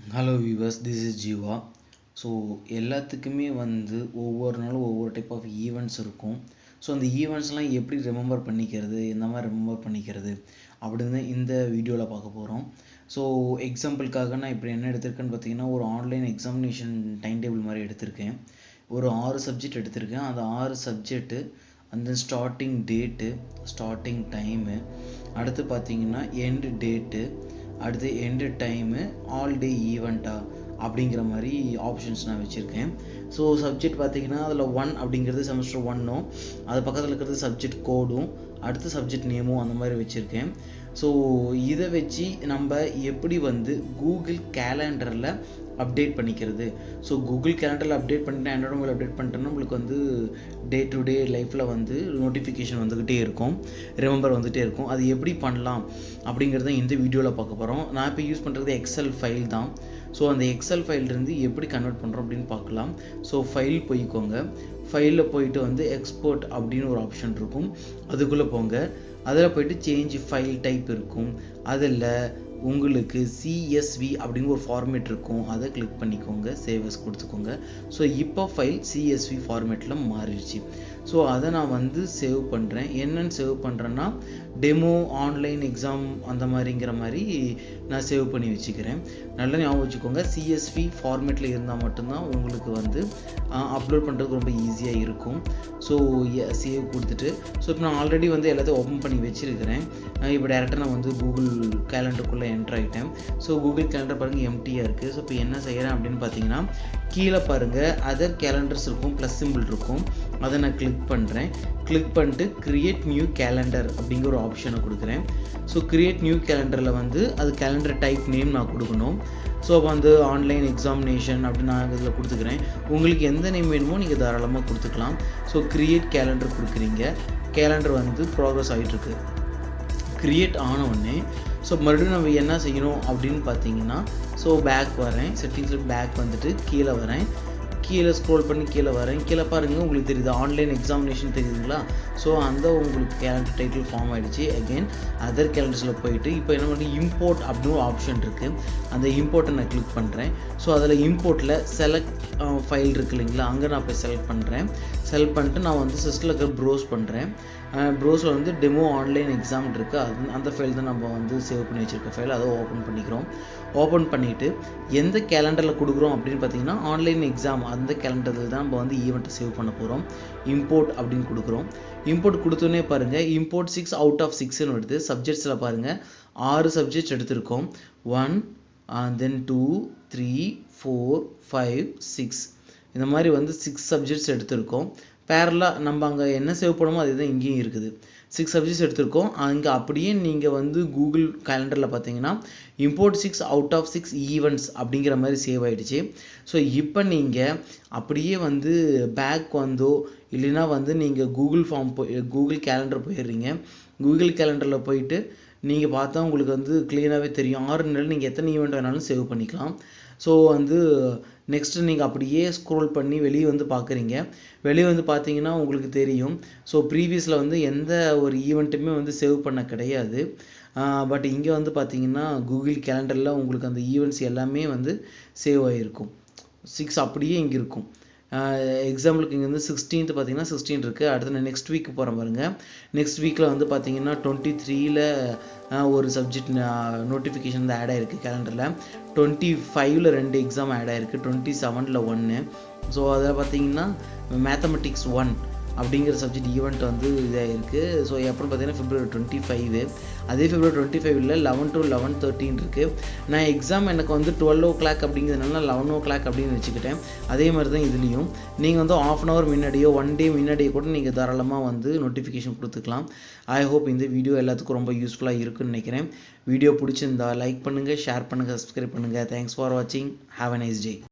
Hello viewers, this is Jeeva. So எல்லாத்துக்குமே ஒவ்வொரு நாளும் ஒவ்வொரு டைப் ஆஃப் ஈவெண்ட்ஸ் இருக்கும். ஸோ அந்த ஈவெண்ட்ஸ்லாம் எப்படி ரிமெம்பர் பண்ணிக்கிறது, எந்த மாதிரி ரிமெம்பர் பண்ணிக்கிறது அப்படின்னு இந்த வீடியோவில் பார்க்க போகிறோம். ஸோ எக்ஸாம்பிளுக்காக நான் இப்படி என்ன எடுத்திருக்கேன்னு பார்த்தீங்கன்னா, ஒரு ஆன்லைன் எக்ஸாமினேஷன் டைம் டேபிள் மாதிரி எடுத்திருக்கேன். ஒரு 6 சப்ஜெக்ட் எடுத்திருக்கேன். அந்த 6 சப்ஜெக்ட்டு அந்த ஸ்டார்டிங் டேட்டு, ஸ்டார்டிங் டைமு, அடுத்து பார்த்தீங்கன்னா எண்டு டேட்டு, அடுத்து எண்டு டைமு, ஆல் டே ஈவெண்ட்டா அப்படிங்கிற மாதிரி ஆப்ஷன்ஸ் நான் வச்சுருக்கேன். ஸோ சப்ஜெக்ட் பார்த்தீங்கன்னா அதில் 1 அப்படிங்கிறது செமஸ்டர் 1ம், அது பக்கத்தில் இருக்கிறது சப்ஜெக்ட் கோடும், அடுத்த சப்ஜெக்ட் நேமும் அந்த மாதிரி வச்சுருக்கேன். ஸோ இதை வச்சு நம்ம எப்படி கூகுள் கேலண்டரில் அப்டேட் பண்ணிக்கிறது. ஸோ கூகுள் கேலண்டரில் அப்டேட் பண்ணிட்டு ஆண்ட்ராய்டு மொபைல் அப்டேட் பண்ணிட்டோன்னா உங்களுக்கு டே டு டே லைஃப்பில் நோட்டிஃபிகேஷன் வந்துக்கிட்டே இருக்கும், ரிமெம்பர் வந்துகிட்டே இருக்கும். அது எப்படி பண்ணலாம் அப்படிங்கிறத இந்த வீடியோவில் பார்க்க போகிறோம். நான் இப்போ யூஸ் பண்ணுறது எக்ஸல் ஃபைல் தான். ஸோ அந்த எக்ஸல் ஃபைல்லேருந்து எப்படி கன்வெர்ட் பண்ணுறோம் அப்படின்னு பார்க்கலாம். ஸோ ஃபைல் போய்க்கோங்க. ஃபைலில் போயிட்டு எக்ஸ்போர்ட் அப்படின்னு ஒரு ஆப்ஷன் இருக்கும், அதுக்குள்ளே போங்க. அதில் போயிட்டு சேஞ்ச் ஃபைல் டைப் இருக்கும். அதில் உங்களுக்கு CSV அப்படின்னு ஒரு ஃபார்மேட் இருக்கும், அதை கிளிக் பண்ணிக்கோங்க, சேவஸ் கொடுத்துக்கோங்க. ஸோ இப்போ ஃபைல் CSV ஃபார்மேட்டில் மாறிடுச்சு. ஸோ அதை நான் சேவ் பண்ணுறேன். என்னென்னு சேவ் பண்ணுறேன்னா, டெமோ ஆன்லைன் எக்ஸாம் அந்த மாதிரிங்கிற மாதிரி நான் சேவ் பண்ணி வச்சுக்கிறேன். நல்லா ஞாபகம் வச்சுக்கோங்க, CSV ஃபார்மேட்டில் இருந்தால் மட்டும்தான் உங்களுக்கு அப்லோட் பண்ணுறதுக்கு ரொம்ப ஈஸியாக இருக்கும். ஸோ சேவ் கொடுத்துட்டு, ஸோ இப்போ நான் ஆல்ரெடி எல்லாத்தையும் ஓப்பன் பண்ணி வச்சுருக்கிறேன். இப்போ டேரெக்டாக நான் கூகுள் கேலண்டருக்குள்ளே என்ட்ரு ஆகிட்டேன். ஸோ கூகுள் கேலண்டர் பாருங்கள் எம்டியாக இருக்குது. ஸோ இப்போ என்ன செய்கிறேன் அப்படின்னு பார்த்தீங்கன்னா, கீழே பாருங்கள் அதர் கேலண்டர்ஸ் இருக்கும், ப்ளஸ் சிம்பிள் இருக்கும், அதை நான் கிளிக் பண்ணுறேன். கிளிக் பண்ணிட்டு கிரியேட் நியூ கேலண்டர் அப்படிங்கிற ஒரு ஆப்ஷனை கொடுக்குறேன். ஸோ கிரியேட் நியூ கேலண்டரில் அது கேலண்டர் டைப் நேம் நான் கொடுக்கணும். ஸோ அப்போ ஆன்லைன் எக்ஸாமினேஷன் அப்படின்னு நான் இதில் கொடுத்துக்கிறேன். உங்களுக்கு எந்த நேம் வேணுமோ நீங்கள் தாராளமாக கொடுத்துக்கலாம். ஸோ கிரியேட் கேலண்டர் கொடுக்குறீங்க. கேலண்டர் ப்ராக்ரஸ் ஆகிட்டுருக்கு. கிரியேட் ஆன உடனே ஸோ மறுபடியும் நம்ம என்ன செய்யணும் அப்படின்னு பார்த்தீங்கன்னா, ஸோ பேக் வரேன், செட்டிங்ஸில் பேக் கீழே வரேன், கீழே ஸ்க்ரோல் பண்ணி கீழே வரேன். கீழே பாருங்கள், உங்களுக்கு தெரியுது ஆன்லைன் எக்ஸாமினேஷன் தெரியுதுங்களா? ஸோ உங்களுக்கு கேலண்டர் டைட்டில் ஃபார்ம் ஆகிடுச்சு. அகெயின் அதர் கேலண்டர்ஸில் போயிட்டு இப்போ என்ன பண்ணி இம்போர்ட் அப்படின்னு ஒரு ஆப்ஷன் இருக்குது, அந்த இம்போர்ட்டை நான் கிளிக் பண்ணுறேன். ஸோ அதில் இம்போர்ட்டில் செலக்ட் ஃபைல் இருக்குது இல்லைங்களா, அங்கே நான் போய் செலக்ட் பண்ணுறேன். செலக்ட் பண்ணிட்டு நான் சிஸ்டமில் இருக்கிற ப்ரௌஸ் பண்ணுறேன். ப்ரௌஸில் டெமோ ஆன்லைன் எக்ஸாம் இருக்குது, அந்த ஃபைல் தான் நம்ம சேவ் பண்ணி வச்சுருக்க ஃபைல், அதை ஓப்பன் பண்ணிக்கிறோம். ஓப்பன் பண்ணிவிட்டு எந்த கேலண்டரில் கொடுக்குறோம் அப்படின்னு பார்த்தீங்கன்னா, ஆன்லைன் எக்ஸாம் அந்த கேலண்டரில் தான் நம்ம ஈவெண்ட்டை சேவ் பண்ண போகிறோம். இம்போர்ட் அப்படின்னு கொடுக்குறோம். இம்போர்ட் கொடுத்தோன்னே பாருங்கள், இம்போர்ட் 6 அவுட் ஆஃப் 6ன்னு வருது. சப்ஜெக்ட்ஸில் பாருங்கள் 6 சப்ஜெக்ட்ஸ் எடுத்திருக்கோம். 1 then 2 3 4 5 6 இந்த மாதிரி 6 சப்ஜெக்ட்ஸ் எடுத்திருக்கோம். பேரலாக நம்ம அங்கே என்ன சேவ் பண்ணுமோ அது தான் இங்கேயும் இருக்குது. 6 சப்ஜெக்ட்ஸ் எடுத்திருக்கோம். அங்கே அப்படியே நீங்கள் கூகுள் கேலண்டரில் பார்த்தீங்கன்னா இம்போர்ட் 6 அவுட் ஆஃப் 6 ஈவெண்ட்ஸ் அப்படிங்கிற மாதிரி சேவ் ஆகிடுச்சு. ஸோ இப்போ நீங்கள் அப்படியே பேக் இல்லைன்னா நீங்கள் கூகுள் கேலண்டர் போயிடுறீங்க. கூகுள் கேலண்டரில் போயிட்டு நீங்கள் பார்த்தா உங்களுக்கு க்ளீனாகவே தெரியும். 6 நாள் நீங்கள் எத்தனை ஈவெண்ட் வேணாலும் சேவ் பண்ணிக்கலாம். ஸோ நெக்ஸ்ட்டு நீங்கள் அப்படியே ஸ்க்ரோல் பண்ணி வெளியே பார்க்குறீங்க. வெளியே பார்த்தீங்கன்னா உங்களுக்கு தெரியும். ஸோ ப்ரீவியஸில் எந்த ஒரு ஈவெண்ட்டுமே சேவ் பண்ண கிடையாது. பட் இங்கே பார்த்தீங்கன்னா கூகுள் கேலண்டரில் உங்களுக்கு அந்த ஈவெண்ட்ஸ் எல்லாமே சேவ் ஆகிருக்கும். 6 அப்படியே இங்கே இருக்கும். எக்ஸாம்பிளுக்கு இங்கே 16th பார்த்தீங்கன்னா 16 இருக்குது. அடுத்து நெக்ஸ்ட் வீக் போகிறேன் பாருங்கள். நெக்ஸ்ட் வீக்கில் பார்த்தீங்கன்னா 23ல் ஒரு சப்ஜெக்ட் நோட்டிஃபிகேஷன் ஆட் ஆகிருக்கு கேலண்டரில். 25ல் 2 எக்ஸாம் ஆட் ஆகிருக்கு, 27ல் 1. ஸோ அதில் பார்த்தீங்கன்னா மேத்தமெட்டிக்ஸ் 1 அப்படிங்கிற சப்ஜெக்ட் ஈவெண்ட் இதாக இருக்குது. ஸோ எப்போன்னு பார்த்தீங்கன்னா February 25. அதே February 25ல் 11 to 11:13 இருக்குது. நான் எக்ஸாம் எனக்கு 12 o'clock அப்படிங்கிறதுனால 11 o'clock அப்படின்னு வச்சுக்கிட்டேன். அதே மாதிரி தான் இதுலேயும் நீங்கள் ½ an hour முன்னாடியோ 1 day முன்னாடியோ கூட நீங்கள் தாராளமாக நோட்டிஃபிகேஷன் கொடுத்துக்கலாம். ஐ ஹோப் இந்த வீடியோ எல்லாத்துக்கும் ரொம்ப யூஸ்ஃபுல்லாக இருக்குன்னு நினைக்கிறேன். வீடியோ பிடிச்சிருந்தா லைக் பண்ணுங்கள், ஷேர் பண்ணுங்கள், சப்ஸ்கிரைப் பண்ணுங்கள். தேங்க்ஸ் ஃபார் வாட்சிங். Have a nice day.